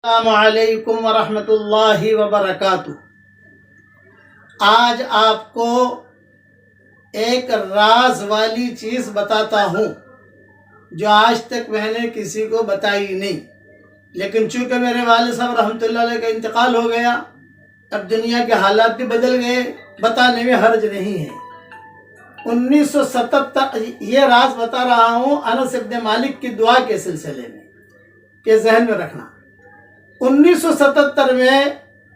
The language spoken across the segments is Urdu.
السلام علیکم ورحمۃ اللہ وبرکاتہ۔ آج آپ کو ایک راز والی چیز بتاتا ہوں جو آج تک میں نے کسی کو بتائی نہیں، لیکن چونکہ میرے والد صاحب رحمۃ اللہ علیہ کا انتقال ہو گیا، اب دنیا کے حالات بھی بدل گئے، بتانے میں حرج نہیں ہے۔ 1977 یہ راز بتا رہا ہوں انس ابن مالک کی دعا کے سلسلے میں، کہ ذہن میں رکھنا۔ 1977 میں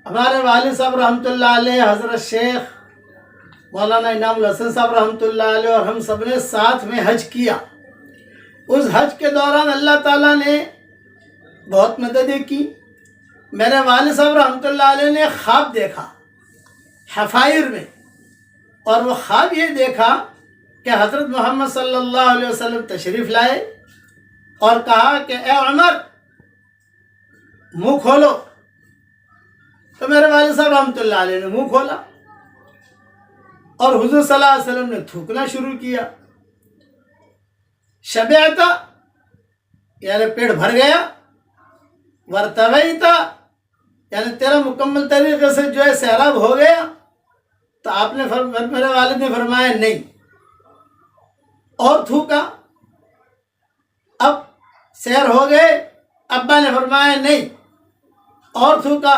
ہمارے والد صاحب رحمۃ اللہ علیہ، حضرت شیخ مولانا انعام الحسن صاحب رحمۃ اللہ علیہ اور ہم سب نے ساتھ میں حج کیا۔ اس حج کے دوران اللہ تعالیٰ نے بہت مددیں کی۔ میرے والد صاحب رحمۃ اللہ علیہ نے خواب دیکھا حفائر میں، اور وہ خواب یہ دیکھا کہ حضرت محمد صلی اللہ علیہ وسلم تشریف لائے اور کہا کہ اے عمر منہ کھولو۔ تو میرے والد صاحب رحمۃ اللہ علیہ نے منہ کھولا اور حضور صلی اللہ علیہ وسلم نے تھوکنا شروع کیا۔ شبعتا یعنی پیٹ بھر گیا، ورتویتا یعنی تیرا مکمل طریقے سے جو ہے سیراب ہو گیا۔ تو آپ نے میرے والد نے فرمایا نہیں، اور تھوکا۔ اب سیر ہو گئے، ابا نے فرمایا نہیں، اور تھوکا۔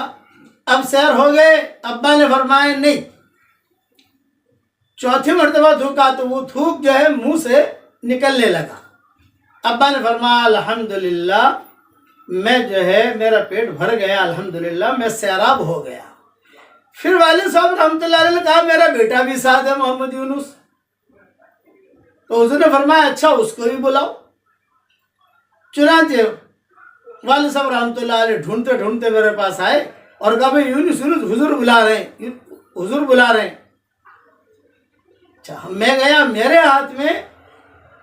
اب سیر ہو گئے، ابا نے فرمایا نہیں۔ چوتھی مرتبہ تھوکا تو وہ تھوک جو ہے منہ سے نکلنے لگا۔ ابا نے فرمایا الحمدللہ، میں جو ہے میرا پیٹ بھر گیا، الحمدللہ میں سیراب ہو گیا۔ پھر والد صاحب رحمۃ اللہ علیہ نے کہا میرا بیٹا بھی ساتھ ہے محمد یونس۔ تو حضور نے فرمایا اچھا اس کو بھی بلاؤ۔ چنانچہ والد صاحب رحمۃ اللہ علیہ ڈھونڈتے ڈھونڈتے میرے پاس آئے اور کہا بھائی یونس حضور بلا رہے ہیں، حضور بلا رہے ہیں۔ اچھا میں گیا، میرے ہاتھ میں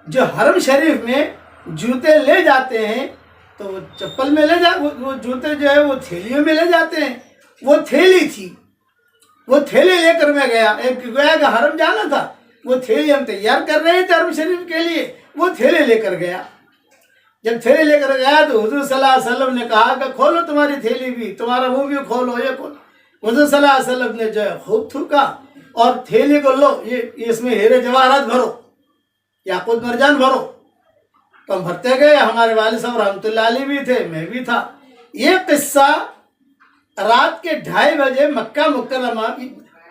جو حرم شریف میں جوتے لے جاتے ہیں تو وہ چپل میں وہ جوتے جو ہے وہ تھیلیوں میں لے جاتے ہیں، وہ تھیلی تھی، وہ تھیلی لے کر میں گیا۔ ایک گویا کہ حرم جانا تھا، وہ تھیلی ہم تیار کر رہے تھے حرم شریف کے لیے، وہ تھیلی لے کر گیا۔ جب تھیلی لے کر گیا تو حضور صلی اللہ علیہ وسلم نے کہا کہ کھولو تمہاری تھیلی بھی، تمہارا منہ بھی کھولو، یہ کھولو۔ حضور صلی اللہ علیہ وسلم نے جو ہے خوب تھوکا اور تھیلی کو لو، یہ اس میں ہیرے جواہرات بھرو، یاقوت مرجان بھرو۔ تو ہم بھرتے گئے، ہمارے والد صاحب رحمۃ اللہ علیہ بھی تھے، میں بھی تھا۔ یہ قصہ رات کے 2:30 بجے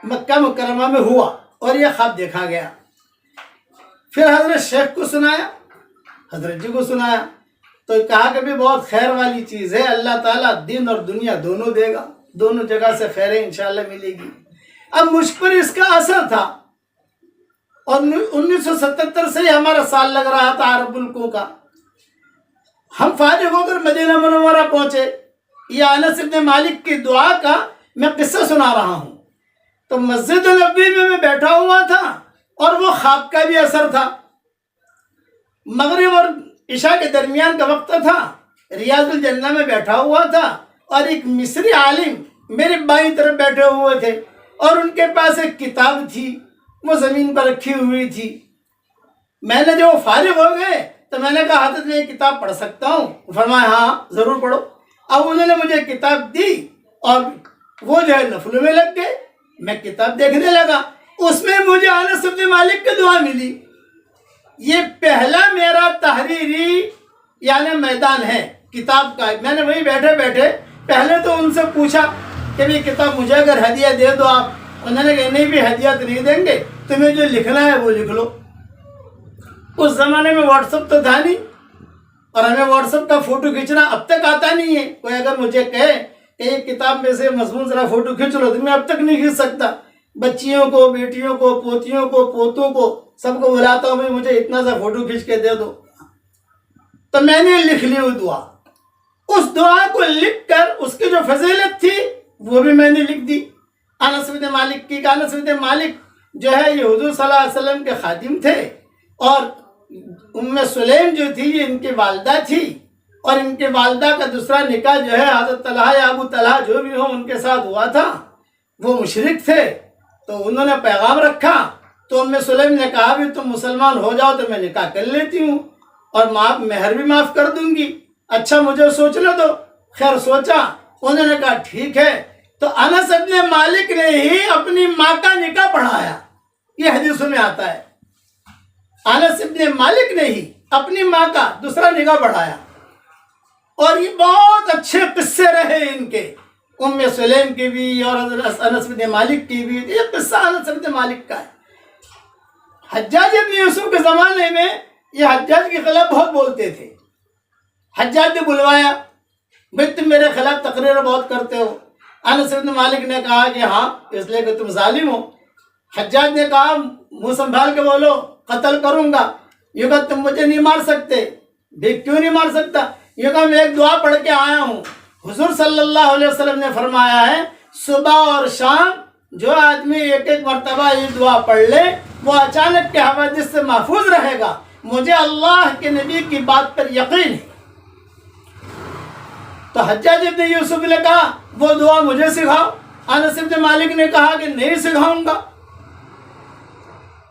مکہ مکرمہ میں ہوا اور یہ خواب دیکھا گیا۔ پھر حضرت شیخ کو سنایا، حضرت جی کو سنایا، تو کہا کہ بھی بہت خیر والی چیز ہے، اللہ تعالیٰ دین اور دنیا دونوں دے گا، دونوں جگہ سے خیریں انشاءاللہ ملے گی۔ اب مجھ پر اس کا اثر تھا، اور 1977 سے ہی ہمارا سال لگ رہا تھا عرب ملکوں کا۔ ہم فارغ ہو کر مدینہ منورہ پہنچے۔ یہ انس ابن مالک کی دعا کا میں قصہ سنا رہا ہوں۔ تو مسجد نبوی میں بیٹھا ہوا تھا اور وہ خواب کا بھی اثر تھا۔ مغرب اور عشاء کے درمیان کا وقت تھا، ریاض الجنہ میں بیٹھا ہوا تھا، اور ایک مصری عالم میرے بائیں طرف بیٹھے ہوئے تھے، اور ان کے پاس ایک کتاب تھی، وہ زمین پر رکھی ہوئی تھی۔ میں نے جو فارغ ہو گئے تو میں نے کہا حضرت میں یہ کتاب پڑھ سکتا ہوں؟ فرمایا ہاں ضرور پڑھو۔ اب انہوں نے مجھے کتاب دی اور وہ جو ہے نفل میں لگ گئے، میں کتاب دیکھنے لگا، اس میں مجھے انس بن مالک کی دعا ملی۔ یہ پہلا میرا تحریری یعنی میدان ہے کتاب کا۔ میں نے وہیں بیٹھے بیٹھے پہلے تو ان سے پوچھا کہ یہ کتاب مجھے اگر ہدیہ دے دو آپ، انہوں نے کہا نہیں بھی ہدیہ تو نہیں دیں گے، تمہیں جو لکھنا ہے وہ لکھ لو۔ اس زمانے میں واٹس ایپ تو تھا نہیں، اور ہمیں واٹس ایپ کا فوٹو کھینچنا اب تک آتا نہیں ہے۔ کوئی اگر مجھے کہے کہ یہ کتاب میں سے مضمون ذرا فوٹو کھینچ لو تو میں اب تک نہیں کھینچ سکتا۔ بچیوں کو، بیٹیوں کو، پوتیوں کو، پوتوں کو سب کو بلاتا ہوں میں مجھے اتنا سا فوٹو کھینچ کے دے دو۔ تو میں نے لکھ لی وہ دعا۔ اس دعا کو لکھ کر اس کی جو فضیلت تھی وہ بھی میں نے لکھ دی انس بن مالک کی۔ انس بن مالک جو ہے یہ حضور صلی اللہ علیہ وسلم کے خادم تھے، اور ام سلیم جو تھی یہ ان کی والدہ تھی، اور ان کے والدہ کا دوسرا نکاح جو ہے حضرت طلحہ یا ابو طلحہ جو بھی ہو ان کے ساتھ ہوا تھا، وہ مشرک تھے۔ تو انہوں نے پیغام رکھا تو ام سلیم نے کہا بھی تم مسلمان ہو جاؤ تو میں نکاح کر لیتی ہوں اور مہر بھی معاف کر دوں گی، اچھا مجھے سوچنے دو۔ خیر سوچا، انہوں نے کہا ٹھیک ہے، تو انس ابن مالک نے ہی اپنی ماں کا نکاح پڑھایا، یہ حدیثوں میں آتا ہے، انس ابن مالک نے ہی اپنی ماں کا دوسرا نکاح پڑھایا، اور یہ بہت اچھے قصے رہے ان کے، ام سلیم کی بھی اور انس بن مالک کی بھی۔ یہ قصہ انس بن مالک کا ہے۔ حجاج بن یوسف کے زمانے میں یہ حجاج کے خلاف بہت بولتے تھے۔ حجاج نے بلوایا، بھائی تم میرے خلاف تقریر بہت کرتے ہو۔ انس بن مالک نے کہا کہ ہاں، اس لیے کہ تم ظالم ہو۔ حجاج نے کہا منہ سنبھال کے بولو، قتل کروں گا۔ یہ کہا تم مجھے نہیں مار سکتے۔ بھی کیوں نہیں مار سکتا؟ یہ کہا میں ایک دعا پڑھ کے آیا ہوں، حضور صلی اللہ علیہ وسلم نے فرمایا ہے صبح اور شام جو آدمی ایک ایک مرتبہ یہ دعا پڑھ لے وہ اچانک کے حوادث سے محفوظ رہے گا۔ مجھے اللہ کے نبی کی بات پر یقین ہے۔ تو حجاج ابن یوسف نے کہا وہ دعا مجھے سکھاؤ۔ انس ابن مالک نے کہا کہ نہیں سکھاؤں گا۔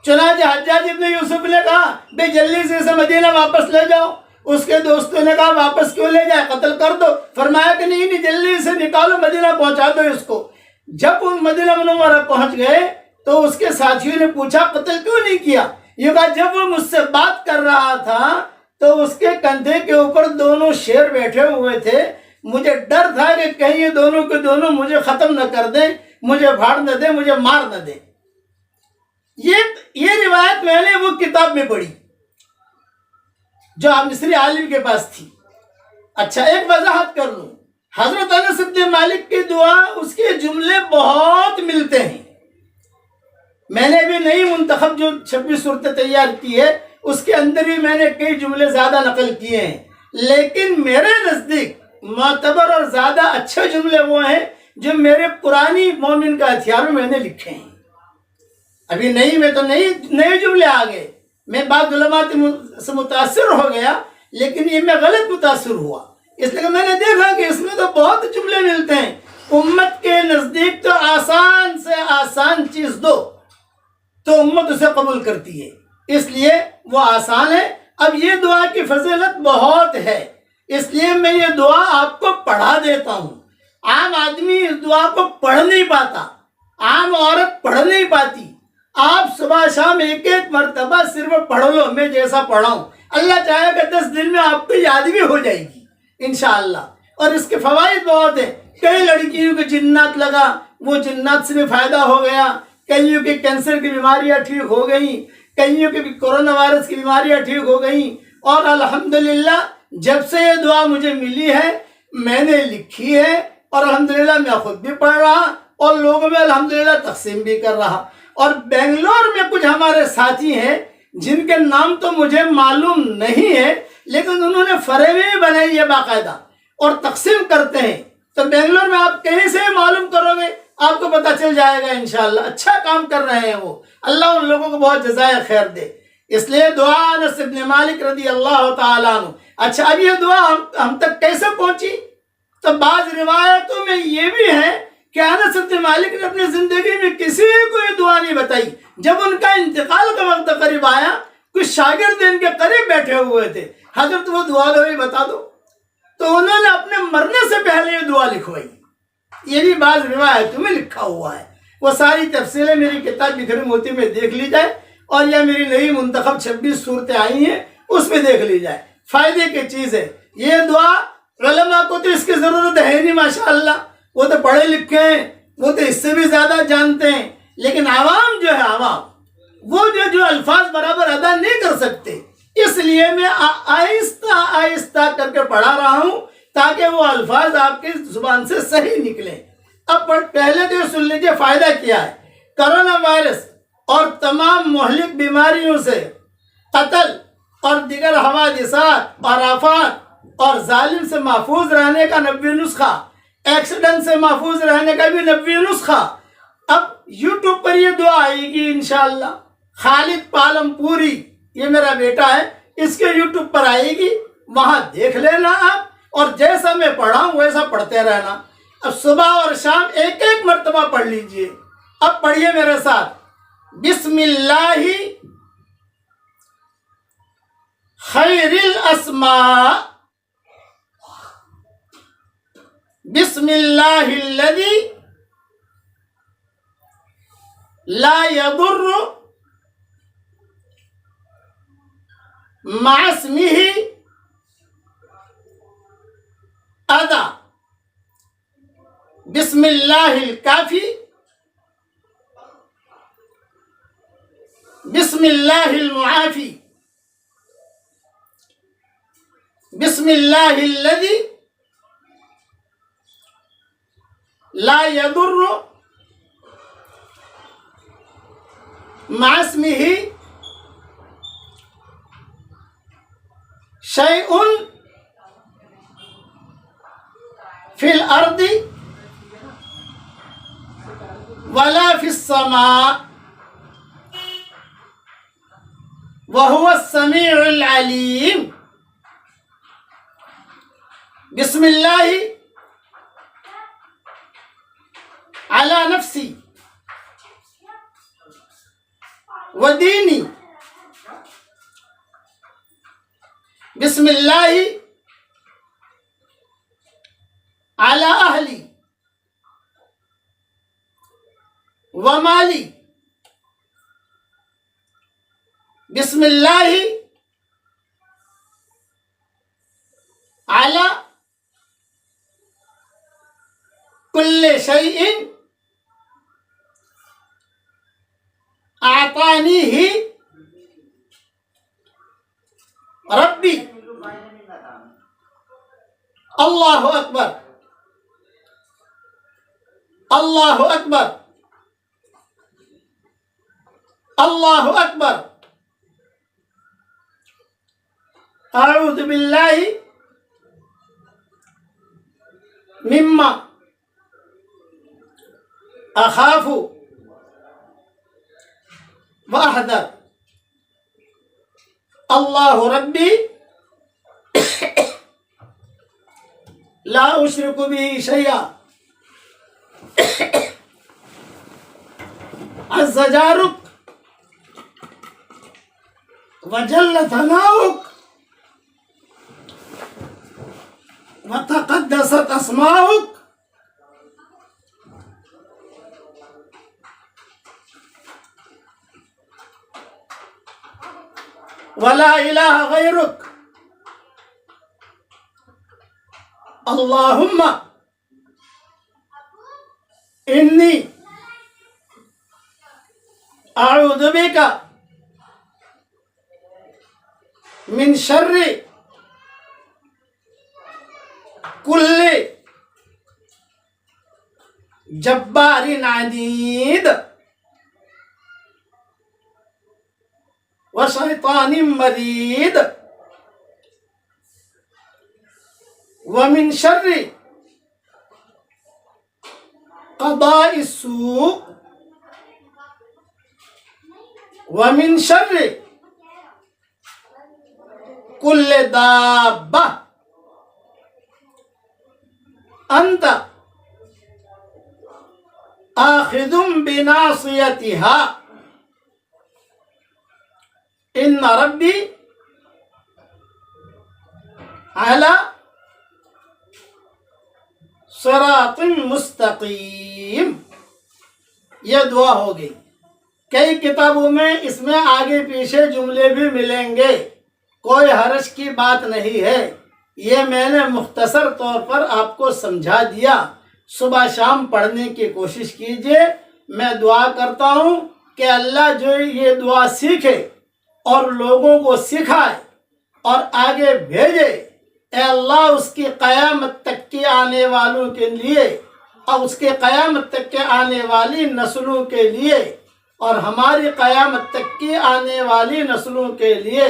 چنانچہ حجاج ابن یوسف نے کہا بھئی جلدی سے اسے مدینہ واپس لے جاؤ۔ اس کے دوستوں نے کہا واپس کیوں لے جائے، قتل کر دو۔ فرمایا کہ نہیں، جلدی سے نکالو، مدینہ پہنچا دو اس کو۔ جب وہ مدینہ منورہ پہنچ گئے تو اس کے ساتھیوں نے پوچھا قتل کیوں نہیں کیا؟ یہ کہا جب وہ مجھ سے بات کر رہا تھا تو اس کے کندھے کے اوپر دونوں شیر بیٹھے ہوئے تھے، مجھے ڈر تھا کہ کہیں یہ دونوں کے دونوں مجھے ختم نہ کر دیں، مجھے پھاڑ نہ دیں، مجھے مار نہ دیں۔ یہ روایت میں نے وہ کتاب میں پڑھی جو مصری عالم کے پاس تھی۔ اچھا، ایک وضاحت کر لوں، حضرت انس بن مالک کی دعا اس کے جملے بہت ملتے ہیں۔ میں نے بھی نئی منتخب جو 26 صورتیں تیار کی ہے اس کے اندر بھی میں نے کئی جملے زیادہ نقل کیے ہیں، لیکن میرے نزدیک معتبر اور زیادہ اچھے جملے وہ ہیں جو میرے پرانی مومن کا ہتھیار میں نے لکھے ہیں۔ ابھی نئی میں تو نئے جملے آ گئے، میں بعض علماء سے متاثر ہو گیا، لیکن یہ میں غلط متاثر ہوا، اس لیے کہ میں نے دیکھا کہ اس میں تو بہت جملے ملتے ہیں۔ امت کے نزدیک تو آسان سے آسان چیز دو تو امت اسے قبول کرتی ہے، اس لیے وہ آسان ہے۔ اب یہ دعا کی فضیلت بہت ہے، اس لیے میں یہ دعا آپ کو پڑھا دیتا ہوں۔ عام آدمی اس دعا کو پڑھ نہیں پاتا، عام عورت پڑھ نہیں پاتی۔ آپ صبح شام ایک ایک مرتبہ صرف پڑھ لو، میں جیسا پڑھاؤں، اللہ چاہے کہ 10 دن میں آپ کو یاد بھی ہو جائے گی انشاءاللہ۔ اور اس کے فوائد بہت ہیں۔ کئی لڑکیوں کے جنات لگا، وہ جنات سے بھی فائدہ ہو گیا، کئیوں کے کینسر کی بیماریاں ٹھیک ہو گئیں، کئیوں کے بھی کورونا وائرس کی بیماریاں ٹھیک ہو گئیں۔ اور الحمدللہ جب سے یہ دعا مجھے ملی ہے میں نے لکھی ہے، اور الحمدللہ میں خود بھی پڑھ رہا اور لوگوں میں الحمدللہ تقسیم بھی کر رہا۔ اور بنگلور میں کچھ ہمارے ساتھی ہیں جن کے نام تو مجھے معلوم نہیں ہے، لیکن انہوں نے فریبیں بنائی ہے باقاعدہ اور تقسیم کرتے ہیں۔ تو بنگلور میں آپ کہیں سے معلوم کرو گے آپ کو پتہ چل جائے گا انشاءاللہ۔ اچھا کام کر رہے ہیں وہ، اللہ ان لوگوں کو بہت جزائے خیر دے۔ اس لیے دعا انس بن مالک رضی اللہ تعالیٰ عنہ۔ اچھا، اب یہ دعا ہم تک کیسے پہنچی؟ تو بعض روایتوں میں یہ بھی ہے کہ انس بن مالک نے اپنی زندگی میں کسی کو یہ دعا نہیں بتائی۔ جب ان کا انتقال کا وقت قریب آیا، کچھ شاگرد ان کے قریب بیٹھے ہوئے تھے، حضرت وہ دعا دو بتا دو، تو انہوں نے اپنے مرنے سے پہلے یہ دعا لکھوائی۔ یہ بھی بعض روایتوں میں لکھا ہوا ہے، وہ ساری تفصیلیں میری کتاب بکھری موتی میں دیکھ لی جائے، اور یا میری نئی منتخب 26 صورتیں آئی ہیں اس میں دیکھ لی جائے، فائدے کی چیز ہے یہ دعا۔ علماء کو تو اس کی ضرورت ہے نہیں ماشاءاللہ، وہ تو پڑھے لکھے ہیں، وہ تو اس سے بھی زیادہ جانتے ہیں، لیکن عوام جو ہے، عوام وہ جو الفاظ برابر ادا نہیں کر سکتے، اس لیے میں آہستہ آہستہ کر کے پڑھا رہا ہوں تاکہ وہ الفاظ آپ کی زبان سے صحیح نکلیں۔ اب پہلے تو یہ سن لیجیے فائدہ کیا ہے۔ کرونا وائرس اور تمام مہلک بیماریوں سے، قتل اور دیگر حوادثات اور آفات اور ظالم سے محفوظ رہنے کا 90 نسخہ، ایکسیڈنٹ سے محفوظ رہنے کا بھی 90 نسخہ۔ اب یوٹیوب پر یہ دعا آئے گی انشاءاللہ۔ خالد پالم پوری، یہ میرا بیٹا ہے، اس کے یوٹیوب پر آئے گی، وہاں دیکھ لینا آپ، اور جیسا میں پڑھا ہوں ویسا پڑھتے رہنا۔ اب صبح اور شام ایک ایک مرتبہ پڑھ لیجئے۔ اب پڑھیے میرے ساتھ، بسم اللہ خیر الاسماء بسم اللہ الذی لا يضر مع اسمہ اذى، بسم اللہ الکافی، بسم اللہ المعافی، بسم اللہ الذی لا يضر مع اسمہ شیء فی الارض ولا فی السماء وهو السمیع العلیم۔ بسم اللہ علی نفسی ودینی، بسم اللہ علی اہلی ومالی، بسم اللہ علی کل شیء اعطانیہ ربی۔ اللہ اکبر، اللہ اکبر، اللہ اکبر۔ اعوذ باللہ مما اخاف واحذر، اللہ ربی لا اشرک به شیئا، عز جارک وجل ثناؤک وتقدست اسماؤک، ولا الہ غیرک، اللہم انی اعوذ بک من شر کل جبار عنید وشیطان مرید ومن شر قضاء السوء ومن شر کل دابہ انت آخذ بناصیتها ان ربی علی صراط مستقیم۔ یہ دعا ہو گئی۔ کئی کتابوں میں اس میں آگے پیچھے جملے بھی ملیں گے، کوئی حرج کی بات نہیں ہے، یہ میں نے مختصر طور پر آپ کو سمجھا دیا۔ صبح شام پڑھنے کی کوشش کیجئے۔ میں دعا کرتا ہوں کہ اللہ جو یہ دعا سیکھے اور لوگوں کو سکھائے اور آگے بھیجے، اے اللہ اس کی قیامت تک کی آنے والوں کے لیے اور اس کے قیامت تک کے آنے والی نسلوں کے لیے اور ہماری قیامت تک کی آنے والی نسلوں کے لیے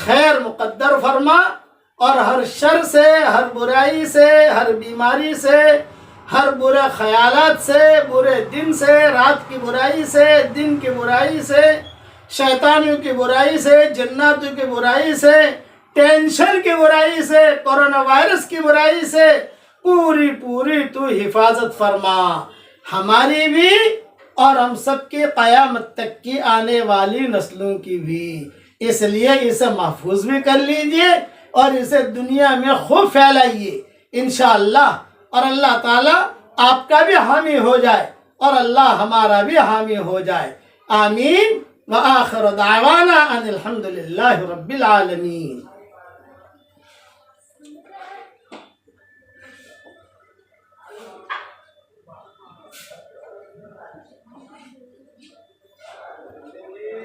خیر مقدر فرما، اور ہر شر سے، ہر برائی سے، ہر بیماری سے، ہر برے خیالات سے، برے دن سے، رات کی برائی سے، دن کی برائی سے، شیطانیوں کی برائی سے، جناتوں کی برائی سے، ٹینشن کی برائی سے، کورونا وائرس کی برائی سے پوری تو حفاظت فرما، ہماری بھی اور ہم سب کی قیامت تک کی آنے والی نسلوں کی بھی۔ اس لیے اسے محفوظ بھی کر لیجئے اور اسے دنیا میں خوب پھیلائیے۔ انشاءاللہ اور اللہ تعالیٰ آپ کا بھی حامی ہو جائے اور اللہ ہمارا بھی حامی ہو جائے. آمین. وآخر دعوانا ان الحمد للہ رب العالمین.